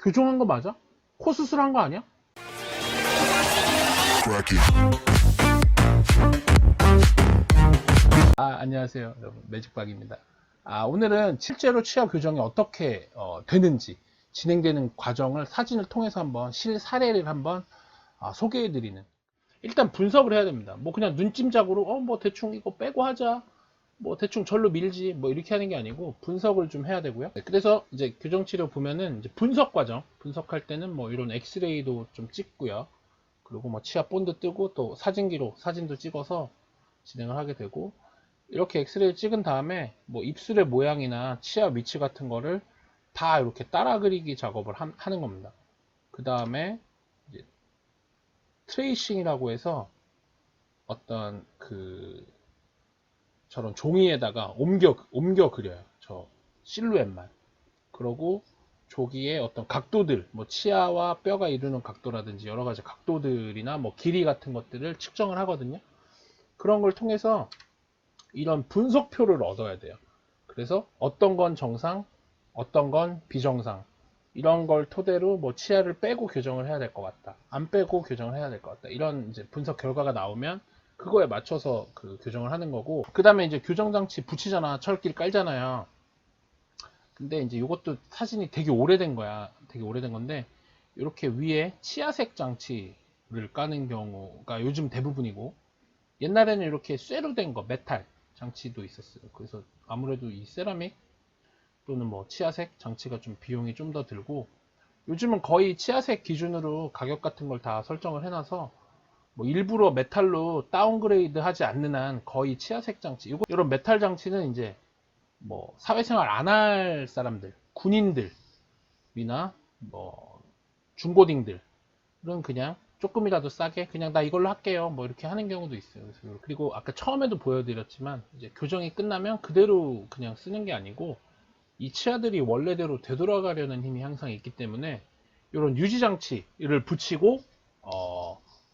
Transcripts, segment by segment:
교정한 거 맞아? 코 수술한 거 아니야? 안녕하세요 여러분, 매직박입니다. 오늘은 실제로 치아 교정이 어떻게 되는지, 진행되는 과정을 사진을 통해서 한번 실사례를 한번 소개해 드리는, 일단 분석을 해야 됩니다. 뭐 그냥 눈찜작으로 뭐 대충 이거 빼고 하자, 뭐 대충 절로 밀지, 뭐 이렇게 하는 게 아니고 분석을 좀 해야 되고요. 그래서 이제 교정치료 보면은 이제 분석 과정, 분석할 때는 뭐 이런 엑스레이도 좀 찍고요. 그리고 뭐 치아 본드 뜨고 또 사진기로 사진도 찍어서 진행을 하게 되고, 이렇게 엑스레이 찍은 다음에 뭐 입술의 모양이나 치아 위치 같은 거를 다 이렇게 따라 그리기 작업을 하는 겁니다. 그 다음에 이제 트레이싱이라고 해서 어떤 저런 종이에다가 옮겨 그려요. 저 실루엣만. 그러고 조기의 어떤 각도들, 뭐 치아와 뼈가 이루는 각도라든지 여러 가지 각도들이나 뭐 길이 같은 것들을 측정을 하거든요. 그런 걸 통해서 이런 분석표를 얻어야 돼요. 그래서 어떤 건 정상, 어떤 건 비정상, 이런 걸 토대로 뭐 치아를 빼고 교정을 해야 될 것 같다, 안 빼고 교정을 해야 될 것 같다, 이런 이제 분석 결과가 나오면 그거에 맞춰서 교정을 하는 거고, 그 다음에 이제 교정 장치 붙이잖아, 철길 깔잖아요. 근데 이제 이것도 사진이 되게 오래된 거야. 되게 오래된 건데, 이렇게 위에 치아색 장치를 까는 경우가 요즘 대부분이고, 옛날에는 이렇게 쇠로 된 거, 메탈 장치도 있었어요. 그래서 아무래도 이 세라믹 또는 뭐 치아색 장치가 좀 비용이 좀 더 들고, 요즘은 거의 치아색 기준으로 가격 같은 걸 다 설정을 해놔서 뭐 일부러 메탈로 다운그레이드 하지 않는 한 거의 치아색 장치, 이런 메탈 장치는 이제 뭐 사회생활 안 할 사람들, 군인들이나 뭐 중고딩들은 그냥 조금이라도 싸게 그냥 나 이걸로 할게요, 뭐 이렇게 하는 경우도 있어요. 그리고 아까 처음에도 보여드렸지만 이제 교정이 끝나면 그대로 그냥 쓰는 게 아니고, 이 치아들이 원래대로 되돌아가려는 힘이 항상 있기 때문에 이런 유지 장치를 붙이고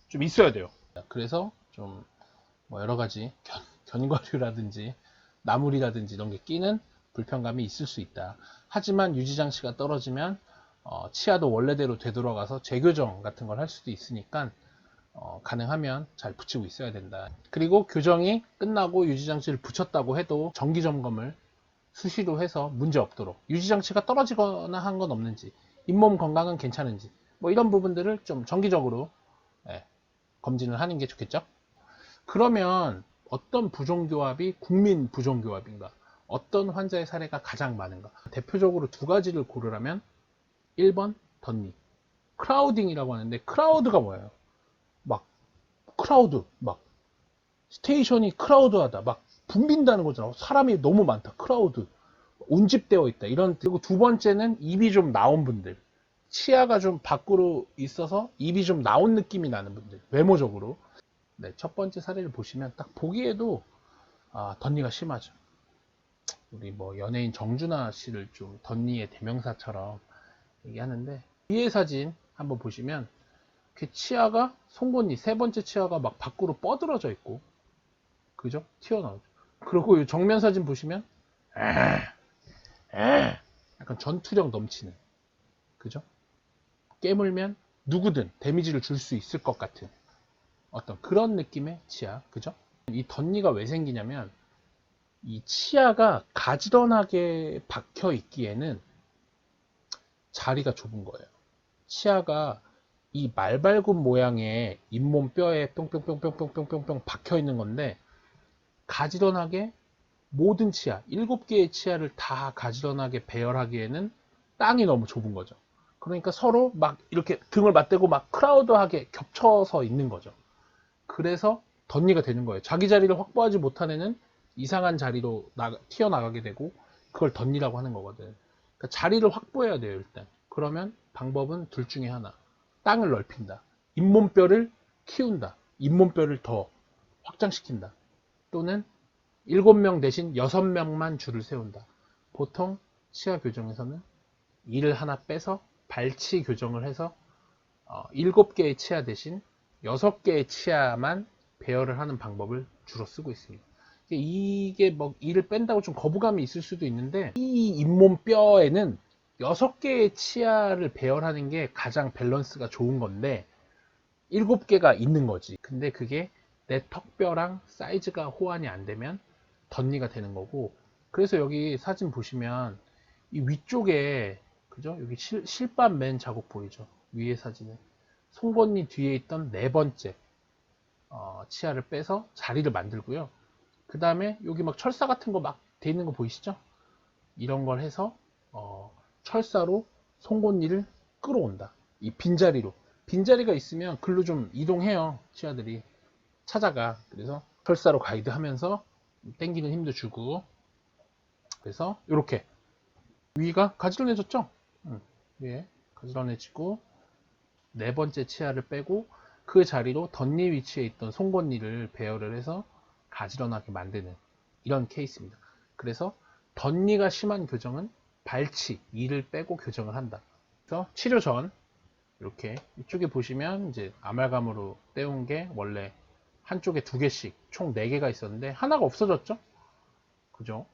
좀 있어야 돼요. 그래서 좀 뭐 여러 가지 견과류라든지 나물이라든지 이런 게 끼는 불편감이 있을 수 있다. 하지만 유지 장치가 떨어지면 치아도 원래대로 되돌아가서 재교정 같은 걸 할 수도 있으니까 가능하면 잘 붙이고 있어야 된다. 그리고 교정이 끝나고 유지 장치를 붙였다고 해도 정기 점검을 수시로 해서 문제 없도록, 유지 장치가 떨어지거나 한 건 없는지, 잇몸 건강은 괜찮은지, 뭐 이런 부분들을 좀 정기적으로 검진을 하는 게 좋겠죠. 그러면 어떤 부종교합이 국민 부종교합인가? 어떤 환자의 사례가 가장 많은가? 대표적으로 두 가지를 고르라면 1번 덧니, 크라우딩이라고 하는데, 크라우드가 뭐예요? 막 크라우드, 막 스테이션이 크라우드하다, 막 붐빈다는 거잖아. 사람이 너무 많다, 크라우드, 운집되어 있다, 이런. 그리고 두 번째는 입이 좀 나온 분들, 치아가 좀 밖으로 있어서 입이 좀 나온 느낌이 나는 분들, 외모적으로. 네, 첫 번째 사례를 보시면 딱 보기에도 덧니가 심하죠. 우리 뭐 연예인 정준하 씨를 좀 덧니의 대명사처럼 얘기하는데, 뒤에 사진 한번 보시면 그 치아가, 송곳니 세 번째 치아가 막 밖으로 뻗어져 있고, 그죠? 튀어나오죠. 그리고 이 정면 사진 보시면 약간 전투력 넘치는, 그죠? 깨물면 누구든 데미지를 줄 수 있을 것 같은 어떤 그런 느낌의 치아, 그죠? 이 덧니가 왜 생기냐면, 이 치아가 가지런하게 박혀 있기에는 자리가 좁은 거예요. 치아가 이 말발굽 모양의 잇몸 뼈에 뿅뿅뿅뿅뿅뿅뿅 박혀 있는 건데, 가지런하게 모든 치아, 7개의 치아를 다 가지런하게 배열하기에는 땅이 너무 좁은 거죠. 그러니까 서로 막 이렇게 등을 맞대고 막 크라우드하게 겹쳐서 있는 거죠. 그래서 덧니가 되는 거예요. 자기 자리를 확보하지 못한 애는 이상한 자리로 튀어나가게 되고, 그걸 덧니라고 하는 거거든. 그러니까 자리를 확보해야 돼요, 일단. 그러면 방법은 둘 중에 하나. 땅을 넓힌다. 잇몸뼈를 키운다. 잇몸뼈를 더 확장시킨다. 또는 7명 대신 6명만 줄을 세운다. 보통 치아 교정에서는 이를 하나 빼서 발치 교정을 해서 7개의 치아 대신 6개의 치아만 배열을 하는 방법을 주로 쓰고 있습니다. 이게 뭐 이를 뺀다고 좀 거부감이 있을 수도 있는데, 이 잇몸 뼈에는 6개의 치아를 배열하는 게 가장 밸런스가 좋은 건데 7개가 있는 거지. 근데 그게 내 턱뼈랑 사이즈가 호환이 안 되면 덧니가 되는 거고, 그래서 여기 사진 보시면 이 위쪽에, 그죠? 여기 실밥 맨 자국 보이죠? 위에 사진에 송곳니 뒤에 있던 4번째 치아를 빼서 자리를 만들고요. 그 다음에 여기 막 철사 같은 거 막 돼 있는 거 보이시죠? 이런 걸 해서 철사로 송곳니를 끌어온다. 이 빈자리로. 빈자리가 있으면 글로 좀 이동해요. 치아들이 찾아가. 그래서 철사로 가이드 하면서 당기는 힘도 주고, 그래서 이렇게 위가 가지런해졌죠? 위에 가지런해지고, 4번째 치아를 빼고 그 자리로 덧니 위치에 있던 송곳니를 배열을 해서 가지런하게 만드는 이런 케이스입니다. 그래서 덧니가 심한 교정은 발치, 이를 빼고 교정을 한다. 그래서 치료 전 이렇게 이쪽에 보시면 이제 아말감으로 떼운 게 원래 한쪽에 2개씩 총 4개가 있었는데 하나가 없어졌죠? 그죠?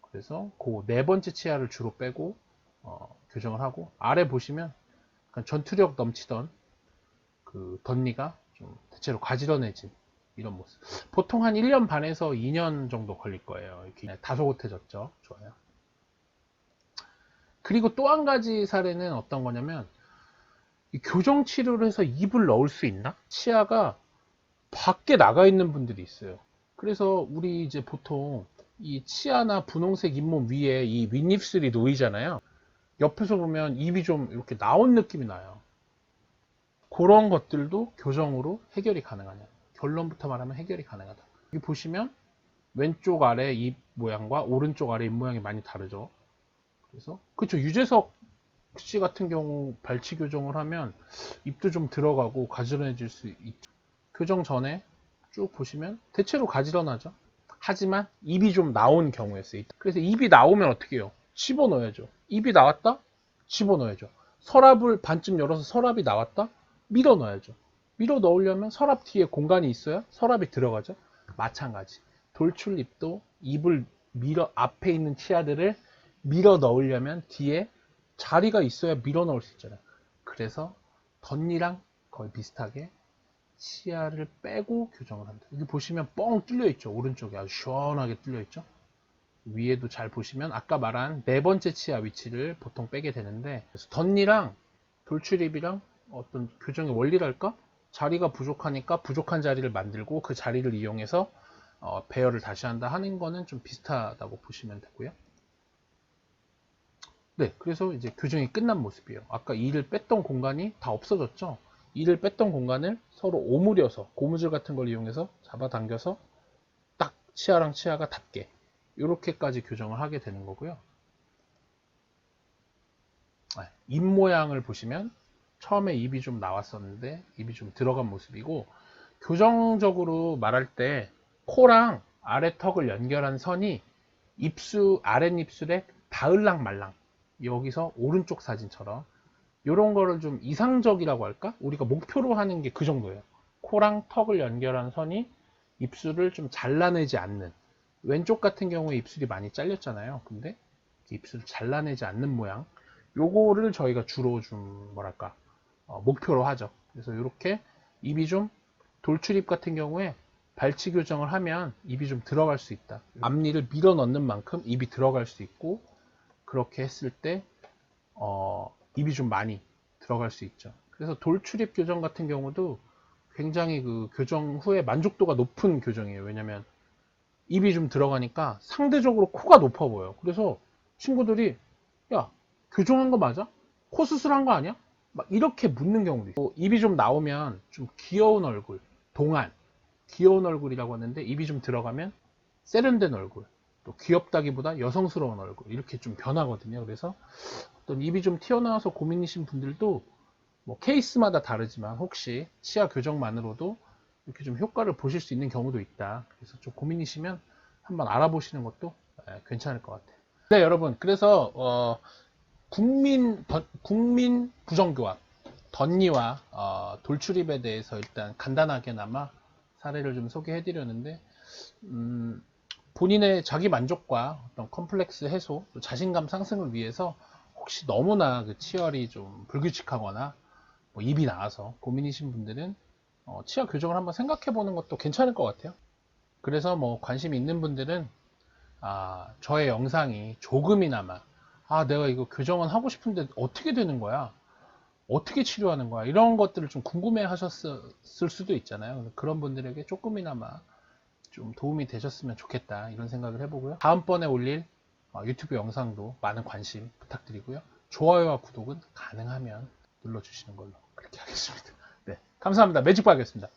그래서 그 4번째 치아를 주로 빼고 교정을 하고, 아래 보시면 전투력 넘치던 그 덧니가 좀 대체로 가지런해진 이런 모습. 보통 한 1년 반에서 2년 정도 걸릴 거예요. 이렇게 다소곳해졌죠. 좋아요. 그리고 또 한 가지 사례는 어떤 거냐면, 교정 치료를 해서 입을 넣을 수 있나? 치아가 밖에 나가 있는 분들이 있어요. 그래서 우리 이제 보통 이 치아나 분홍색 잇몸 위에 이 윗입술이 놓이잖아요. 옆에서 보면 입이 좀 이렇게 나온 느낌이 나요. 그런 것들도 교정으로 해결이 가능하냐. 결론부터 말하면 해결이 가능하다. 여기 보시면 왼쪽 아래 입 모양과 오른쪽 아래 입 모양이 많이 다르죠. 그래서 그렇죠. 유재석 씨 같은 경우 발치 교정을 하면 입도 좀 들어가고 가지런해질 수 있죠. 교정 전에 쭉 보시면 대체로 가지런하죠. 하지만 입이 좀 나온 경우였어요. 그래서 입이 나오면 어떻게 해요? 집어넣어야죠. 입이 나왔다? 집어넣어야죠. 서랍을 반쯤 열어서 서랍이 나왔다? 밀어 넣어야죠. 밀어 넣으려면 서랍 뒤에 공간이 있어야 서랍이 들어가죠. 마찬가지. 돌출입도 입을 밀어, 앞에 있는 치아들을 밀어 넣으려면 뒤에 자리가 있어야 밀어 넣을 수 있잖아요. 그래서 덧니랑 거의 비슷하게 치아를 빼고 교정을 한다. 여기 보시면 뻥 뚫려 있죠. 오른쪽에 아주 시원하게 뚫려 있죠. 위에도 잘 보시면 아까 말한 4번째 치아 위치를 보통 빼게 되는데, 그래서 덧니랑 돌출입이랑 어떤 교정의 원리랄까? 자리가 부족하니까 부족한 자리를 만들고 그 자리를 이용해서 배열을 다시 한다 하는 거는 좀 비슷하다고 보시면 되고요. 네, 그래서 이제 교정이 끝난 모습이에요. 아까 이를 뺐던 공간이 다 없어졌죠. 이를 뺐던 공간을 서로 오므려서 고무줄 같은 걸 이용해서 잡아당겨서 딱 치아랑 치아가 닿게 이렇게까지 교정을 하게 되는 거고요. 입 모양을 보시면 처음에 입이 좀 나왔었는데 입이 좀 들어간 모습이고, 교정적으로 말할 때 코랑 아래 턱을 연결한 선이 아랫입술에 닿을랑 말랑, 여기서 오른쪽 사진처럼 이런 거를 좀 이상적이라고 할까? 우리가 목표로 하는 게 그 정도예요. 코랑 턱을 연결한 선이 입술을 좀 잘라내지 않는, 왼쪽 같은 경우에 입술이 많이 잘렸잖아요. 근데 입술을 잘라내지 않는 모양, 요거를 저희가 주로 좀 뭐랄까 목표로 하죠. 그래서 이렇게 입이 좀, 돌출입 같은 경우에 발치 교정을 하면 입이 좀 들어갈 수 있다. 앞니를 밀어 넣는 만큼 입이 들어갈 수 있고, 그렇게 했을 때 입이 좀 많이 들어갈 수 있죠. 그래서 돌출입 교정 같은 경우도 굉장히 그 교정 후에 만족도가 높은 교정이에요. 왜냐면 입이 좀 들어가니까 상대적으로 코가 높아 보여요. 그래서 친구들이, 야, 교정한 거 맞아? 코 수술한 거 아니야? 막 이렇게 묻는 경우도 있어요. 입이 좀 나오면 좀 귀여운 얼굴, 동안 귀여운 얼굴이라고 하는데, 입이 좀 들어가면 세련된 얼굴, 또 귀엽다기보다 여성스러운 얼굴, 이렇게 좀 변하거든요. 그래서 어떤 입이 좀 튀어나와서 고민이신 분들도 뭐 케이스마다 다르지만 혹시 치아 교정만으로도 이렇게 좀 효과를 보실 수 있는 경우도 있다. 그래서 좀 고민이시면 한번 알아보시는 것도 괜찮을 것 같아요. 네, 여러분. 그래서 국민 부정교합, 덧니와 돌출입에 대해서 일단 간단하게나마 사례를 좀 소개해 드렸는데, 본인의 자기 만족과 어떤 컴플렉스 해소, 또 자신감 상승을 위해서 혹시 너무나 그 치열이 좀 불규칙하거나 뭐 입이 나와서 고민이신 분들은 치아 교정을 한번 생각해 보는 것도 괜찮을 것 같아요. 그래서 뭐 관심 있는 분들은 저의 영상이 조금이나마 내가 이거 교정은 하고 싶은데 어떻게 되는 거야? 어떻게 치료하는 거야? 이런 것들을 좀 궁금해 하셨을 수도 있잖아요. 그런 분들에게 조금이나마 좀 도움이 되셨으면 좋겠다 이런 생각을 해보고요. 다음번에 올릴 유튜브 영상도 많은 관심 부탁드리고요. 좋아요와 구독은 가능하면 눌러주시는 걸로 그렇게 하겠습니다. 네, 감사합니다. 매직바 하겠습니다.